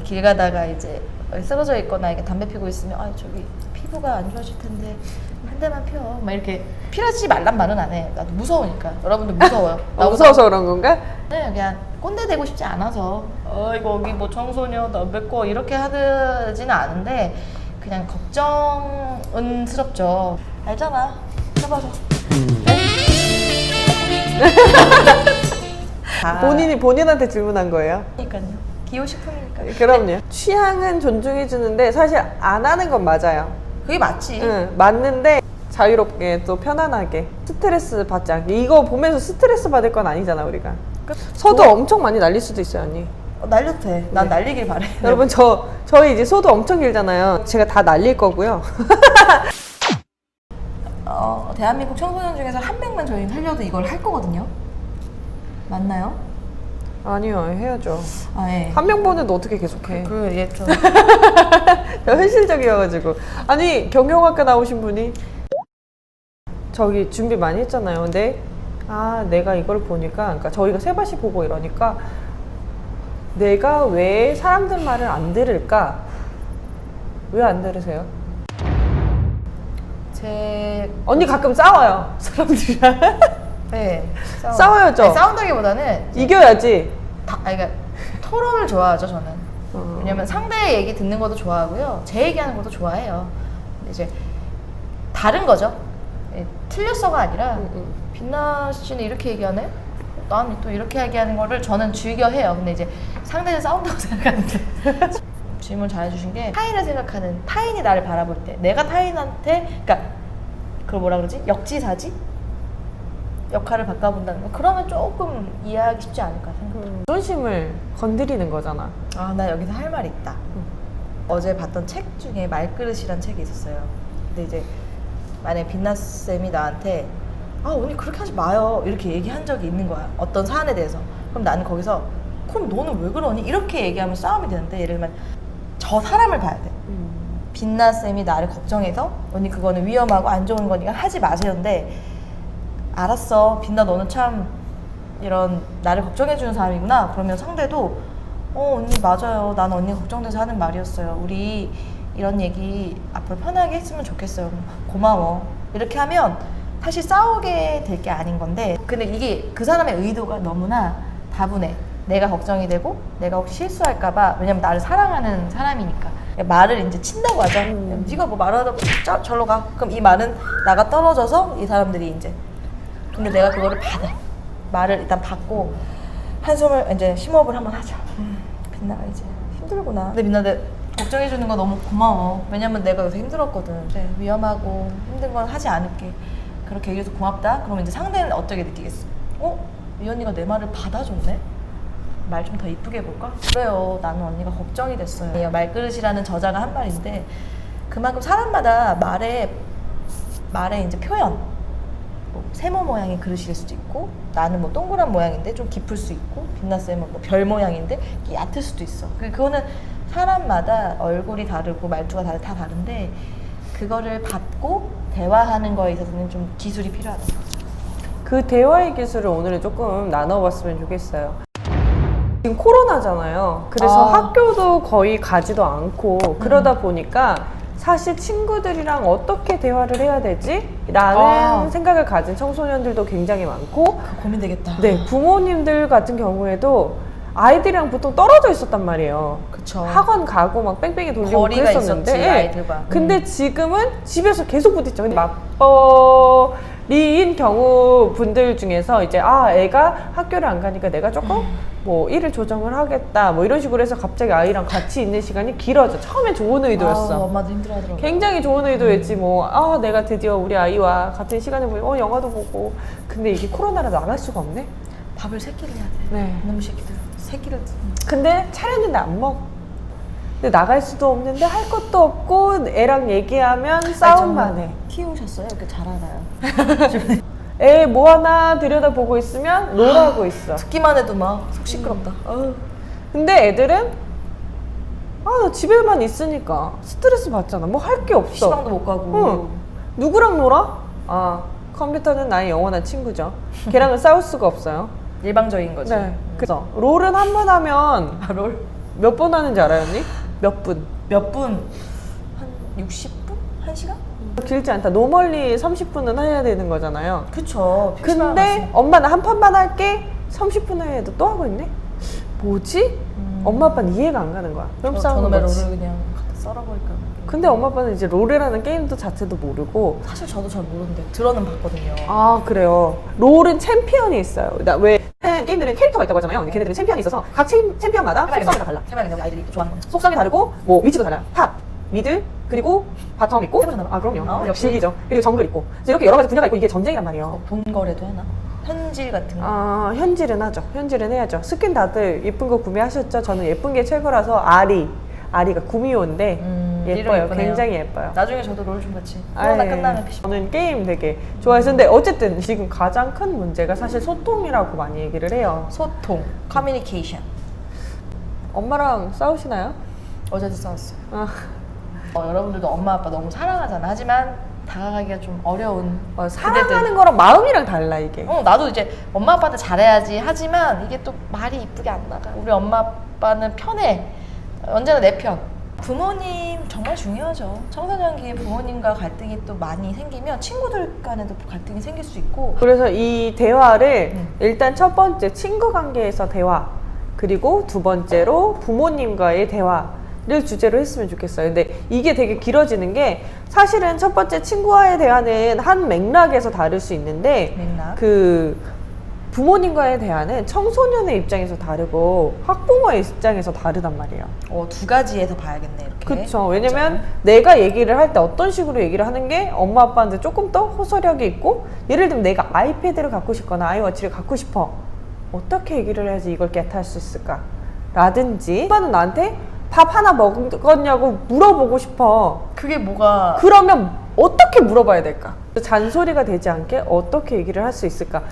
길 가다가 이제 쓰러져 있거나 이렇게 담배 피고 있으면 아 저기 피부가 안 좋아질 텐데 한 대만 펴. 막 이렇게 피하지 말란 말은 안 해. 나도 무서우니까. 여러분들 무서워요. 나 무서워서 그런 건가? 네, 그냥 꼰대 되고 싶지 않아서 이거 여기 뭐 청소년 담배 꺼 이렇게 하지는 않은데 그냥 걱정은스럽죠. 알잖아. 해봐서. 본인이 본인한테 질문한 거예요? 그러니까요. 기호식품이니까. 그럼요. 취향은 존중해주는데 사실 안 하는 건 맞아요. 그게 맞지. 응, 맞는데 자유롭게 또 편안하게 스트레스 받지 않게. 이거 보면서 스트레스 받을 건 아니잖아 우리가. 소도 엄청 많이 날릴 수도 있어요 언니. 날려도 돼. 난 네. 날리길 바래. 여러분 저희 이제 소도 엄청 길잖아요. 제가 다 날릴 거고요. 대한민국 청소년 중에서 한 명만 저희는 살려도 이걸 할 거거든요. 맞나요? 아니요 해야죠. 아 예. 한 명 보는데 어떻게 계속해. 그얘 좀. 현실적이어가지고. 아니 경영학과 나오신 분이 저기 준비 많이 했잖아요. 근데 내가 이걸 보니까, 그러니까 저희가 세바시 보고 이러니까 내가 왜 사람들 말을 안 들을까? 왜 안 들으세요? 언니 가끔 싸워요 사람들이랑. 네. 싸워야죠. 아니, 싸운다기보다는 이겨야지. 그러니까 토론을 좋아하죠 저는. 왜냐면 상대의 얘기 듣는 것도 좋아하고요. 제 얘기하는 것도 좋아해요. 근데 이제 다른 거죠. 틀렸어가 아니라 빛나 씨는 이렇게 얘기하네? 난 또 이렇게 얘기하는 거를 저는 즐겨해요. 근데 이제 상대는 싸운다고 생각하는데 질문 잘해주신 게 타인을 생각하는, 타인이 나를 바라볼 때 내가 타인한테, 그러니까 그걸 뭐라 그러지? 역지사지? 역할을 바꿔본다는 거. 그러면 조금 이해하기 쉽지 않을까 생각해요. 자존심을 건드리는 거잖아. 나 여기서 할 말 있다. 어제 봤던 책 중에 말그릇이란 책이 있었어요. 근데 이제 만약에 빛나쌤이 나한테 언니 그렇게 하지 마요 이렇게 얘기한 적이 있는 거야. 어떤 사안에 대해서. 그럼 나는 거기서 그럼 너는 왜 그러니? 이렇게 얘기하면 싸움이 되는데, 예를 들면 저 사람을 봐야 돼. 빛나쌤이 나를 걱정해서 언니 그거는 위험하고 안 좋은 거니까 하지 마세요인데, 알았어 빛나 너는 참 이런 나를 걱정해주는 사람이구나. 그러면 상대도 언니 맞아요. 난 언니 걱정돼서 하는 말이었어요. 우리 이런 얘기 앞으로 편하게 했으면 좋겠어요. 고마워. 이렇게 하면 사실 싸우게 될 게 아닌 건데, 근데 이게 그 사람의 의도가 너무나 다분해. 내가 걱정이 되고 내가 혹시 실수할까봐. 왜냐면 나를 사랑하는 사람이니까 말을 이제 친다고 하죠. 네가 뭐 말하다 절로 가. 그럼 이 말은 나가 떨어져서 이 사람들이 이제, 근데 내가 그거를 받아. 말을 일단 받고 한숨을 이제 심호흡을 한번 하죠. 빛나가 이제 힘들구나. 근데 빛나한테 걱정해주는 거 너무 고마워. 왜냐면 내가 요새 힘들었거든. 그래, 위험하고 힘든 건 하지 않을게. 그렇게 얘기해서 고맙다. 그러면 이제 상대는 어떻게 느끼겠어? 이 언니가 내 말을 받아줬네? 말 좀 더 이쁘게 해볼까? 그래요. 나는 언니가 걱정이 됐어요. 말그릇이라는 저자가 한 말인데, 그만큼 사람마다 말의 이제 표현, 뭐 세모 모양의 그릇일 수도 있고, 나는 뭐 동그란 모양인데 좀 깊을 수 있고, 빛나쌤은 뭐 별 모양인데 얕을 수도 있어. 그거는 사람마다 얼굴이 다르고 말투가 다 다른데, 그거를 받고 대화하는 거에 있어서는 좀 기술이 필요하다. 그 대화의 기술을 오늘은 조금 나눠봤으면 좋겠어요. 지금 코로나잖아요. 그래서 학교도 거의 가지도 않고 그러다 보니까 사실 친구들이랑 어떻게 대화를 해야 되지? 라는 생각을 가진 청소년들도 굉장히 많고, 고민되겠다. 네, 부모님들 같은 경우에도 아이들이랑 보통 떨어져 있었단 말이에요. 그쵸. 학원 가고 막 뺑뺑이 돌리고 거리가 그랬었는데, 있었지, 아이들과. 근데 지금은 집에서 계속 부딪혀. 근데 맞벌이인 경우 분들 중에서 이제 애가 학교를 안 가니까 내가 조금 뭐 일을 조정을 하겠다 뭐 이런 식으로 해서 갑자기 아이랑 같이 있는 시간이 길어져. 처음엔 좋은 의도였어. 엄마도 힘들어하더라고. 굉장히 좋은 의도였지. 뭐 내가 드디어 우리 아이와 같은 시간에 보고 영화도 보고. 근데 이게 코로나라 나갈 수가 없네. 밥을 3끼를 해야 돼. 네. 이놈의 새끼들 3끼를. 근데 차렸는데 안 먹어. 근데 나갈 수도 없는데 할 것도 없고 애랑 얘기하면 싸움만 해. 키우셨어요? 이렇게 잘 알아요. 애 뭐 하나 들여다보고 있으면 롤하고 있어. 듣기만 해도 막 속 시끄럽다. 근데 애들은 나 집에만 있으니까 스트레스 받잖아. 뭐 할 게 없어. 시방도 못 가고. 누구랑 놀아? 컴퓨터는 나의 영원한 친구죠. 걔랑은 싸울 수가 없어요. 일방적인 거지. 네. 그래서 롤은 한 번 하면 롤? 몇 분 하는지 알아요, 언니? 몇 분? 몇 분? 한 60분? 1시간? 길지 않다. 노멀리 30분은 해야 되는 거잖아요. 그쵸. 근데 엄마는 한 판만 할게 30분 후에도 또 하고 있네? 뭐지? 엄마 아빠는 이해가 안 가는 거야. 그럼 저는 싸우는 왜 거지. 롤을 그냥 갖다 썰어버릴까. 근데 엄마 아빠는 이제 롤이라는 게임도 자체도 모르고. 사실 저도 잘 모르는데 들어는 봤거든요. 아 그래요. 롤은 챔피언이 있어요. 왜 게임들은 캐릭터가 있다고 하잖아요. 근데 걔네들은 챔피언이 있어서 각 챔피언마다 속성이 다 달라. 해봐야겠네요. 아이들이 또 좋아하는 거. 속성이 다르고 뭐 위치도 달라요. 탑, 미드, 그리고 바텀 있고. 해보셨나요? 아 그럼요. 아, 역시 이기죠. 그리고 정글 있고. 그래서 이렇게 여러 가지 분야가 있고 이게 전쟁이란 말이에요. 본거래도 하나? 현질 같은 거? 아 현질은 하죠. 현질은 해야죠. 스킨 다들 예쁜 거 구매하셨죠? 저는 예쁜 게 최고라서 아리가 구미호인데 이름 예뻐요. 예쁘네요. 굉장히 예뻐요. 나중에 저도 롤 좀 같이 아이, 코로나 끝나면 PC 저는 게임 되게 좋아해서 근데 어쨌든 지금 가장 큰 문제가 사실 소통이라고 많이 얘기를 해요. 소통, 커뮤니케이션. 엄마랑 싸우시나요? 어제도 싸웠어요. 아, 여러분들도 엄마 아빠 너무 사랑하잖아. 하지만 다가가기가 좀 어려운 사랑하는 거랑 마음이랑 달라 이게. 나도 이제 엄마 아빠한테 잘해야지 하지만 이게 또 말이 이쁘게 안 나가. 우리 엄마 아빠는 편해. 언제나 내 편. 부모님 정말 중요하죠. 청소년기에 부모님과 갈등이 또 많이 생기면 친구들 간에도 갈등이 생길 수 있고. 그래서 이 대화를 일단 첫 번째 친구 관계에서 대화, 그리고 두 번째로 부모님과의 대화를 주제로 했으면 좋겠어요. 근데 이게 되게 길어지는 게 사실은 첫 번째 친구와의 대화는 한 맥락에서 다를 수 있는데 맥락. 그 부모님과의 대화는 청소년의 입장에서 다르고 학부모의 입장에서 다르단 말이에요. 두 가지에서 봐야겠네 이렇게. 그렇죠. 왜냐면 내가 얘기를 할 때 어떤 식으로 얘기를 하는 게 엄마 아빠한테 조금 더 호소력이 있고, 예를 들면 내가 아이패드를 갖고 싶거나 아이워치를 갖고 싶어. 어떻게 얘기를 해야지 이걸 겟할 수 있을까? 라든지 엄마는 나한테 밥 하나 먹었냐고 물어보고 싶어. 그게 뭐가 그러면 어떻게 물어봐야 될까? 잔소리가 되지 않게 어떻게 얘기를 할 수 있을까?